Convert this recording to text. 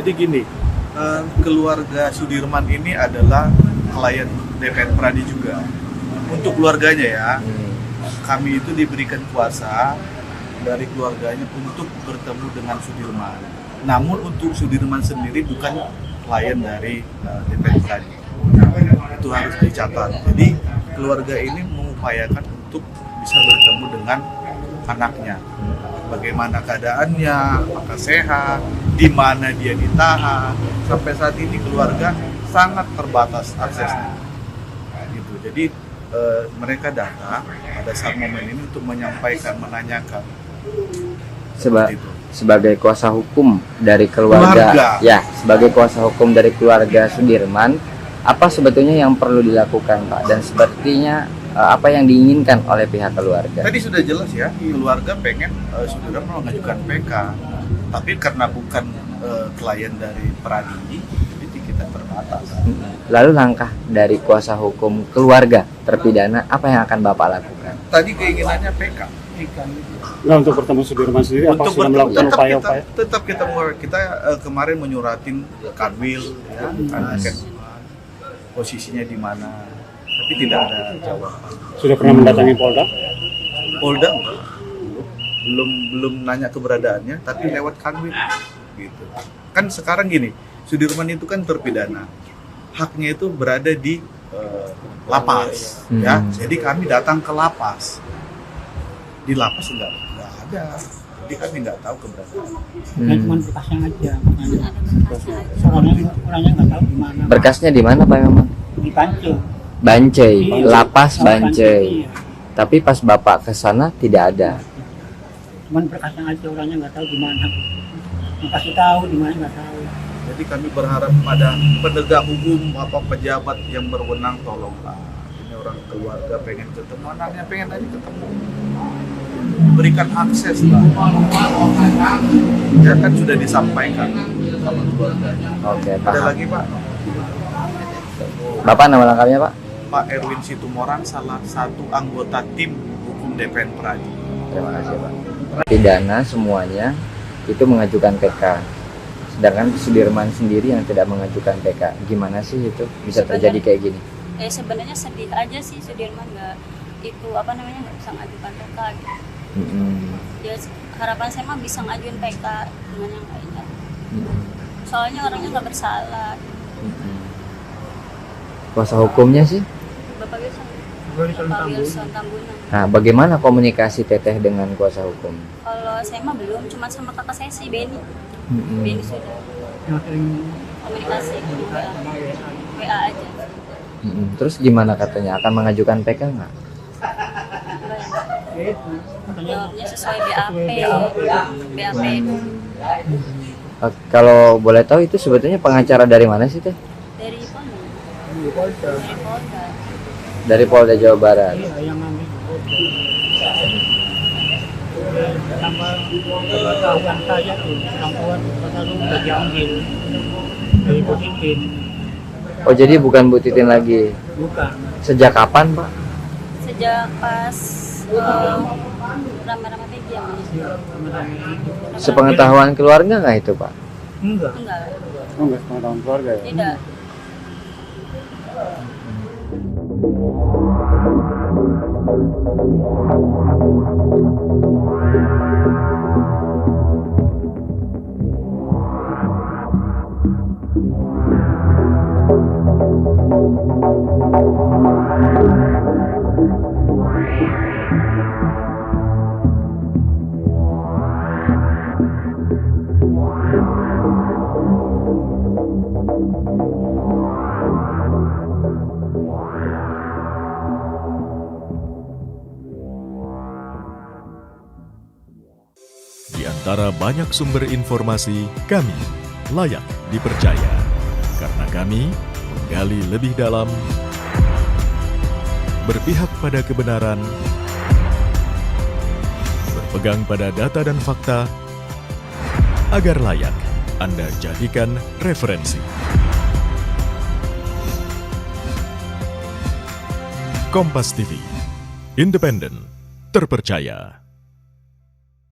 Jadi gini, keluarga Sudirman ini adalah klien DPR Pradi juga. Untuk keluarganya ya, kami itu diberikan kuasa dari keluarganya untuk bertemu dengan Sudirman. Namun untuk Sudirman sendiri bukan klien dari DPR Pradi. Itu harus dicatat. Jadi keluarga ini mengupayakan untuk bisa bertemu dengan anaknya. Bagaimana keadaannya, apakah sehat, di mana dia ditahan. Sampai saat ini keluarga sangat terbatas aksesnya. Gitu. Jadi mereka datang pada saat momen ini untuk menyampaikan, menanyakan. Sebagai kuasa hukum dari keluarga, ya, sebagai kuasa hukum dari keluarga Sudirman, apa sebetulnya yang perlu dilakukan, Pak? Dan sepertinya apa yang diinginkan oleh pihak keluarga? Tadi sudah jelas ya, keluarga pengen Sudirman mengajukan PK, tapi karena bukan klien dari Pradi, jadi kita terbatas. Lalu langkah dari kuasa hukum keluarga terpidana apa yang akan Bapak lakukan? Tadi keinginannya PK. Nah, untuk bertemu Sudirman sendiri, apa sudah melakukan upaya-upaya? Tetap kita kemarin menyuratin Kanwil, ya, posisinya di mana, tapi tidak ada jawaban. Sudah pernah mendatangi Polda? Polda belum nanya keberadaannya, tapi lewat Kanwil, gitu. Kan sekarang gini, Sudirman itu kan terpidana, haknya itu berada di lapas, ya. Jadi kami datang ke lapas, di lapas enggak ada, jadi kami nggak tahu keberadaan. Cuma berkasnya aja, orangnya nggak tahu di mana. Berkasnya di mana, Pak? Memang Di Bancai. Bancai, lapas Bancai. Bancai. Tapi pas Bapak ke sana tidak ada. Cuman berkasnya aja, orangnya nggak tahu di mana. Kasih tahu di mana nggak tahu. Jadi kami berharap pada penegak hukum, apa pejabat yang berwenang, tolonglah. Ini orang keluarga pengen ketemu anaknya, pengen aja ketemu. Berikan akses lah. Ya kan sudah disampaikan sama keluarganya. Oke, Ada paham. lagi Pak? Bapak nama lengkapnya, Pak? Pak Erwin Situmorang, salah satu anggota tim hukum DPR Pradi. Terima kasih, Pak. Pidana semuanya itu mengajukan PK. Sedangkan Sudirman sendiri yang tidak mengajukan PK. Gimana sih itu bisa terjadi kayak gini? Sebenarnya sedih aja sih Sudirman nggak bisa ngajukan PK gitu. Ya harapan saya mah bisa ngajuin PK dengan yang lainnya. Soalnya orangnya nggak bersalah. Kuasa hukumnya sih? Bapak Wilson Tambunan. Nah, bagaimana komunikasi Teteh dengan kuasa hukum? Kalau saya mah belum, cuma sama kakak saya si Beni. Beni sudah Yang sering komunikasi WA aja. Terus gimana katanya? Akan mengajukan PK nggak? Jawabnya sesuai BAP. Kalau boleh tahu itu sebetulnya pengacara dari mana sih, Teh? Dari Polda. Dari Polda Jawa Barat. yang ngambil tambah pengetahuan saya tuh perempuan selalu udah diambil dari Bu Titin. Oh, jadi bukan Bu Titin lagi. Bukan. Sejak kapan, Pak? Sejak pas rame-rame Peggy ya, Mas? Sepengetahuan keluarga nggak itu, Pak? Enggak. Enggak, Oh, nggak sepengetahuan keluarga ya? tidak. Di antara banyak sumber informasi, kami layak dipercaya. Karena kami menggali lebih dalam, berpihak pada kebenaran, berpegang pada data dan fakta, agar layak Anda jadikan referensi. Kompas TV, independen, terpercaya.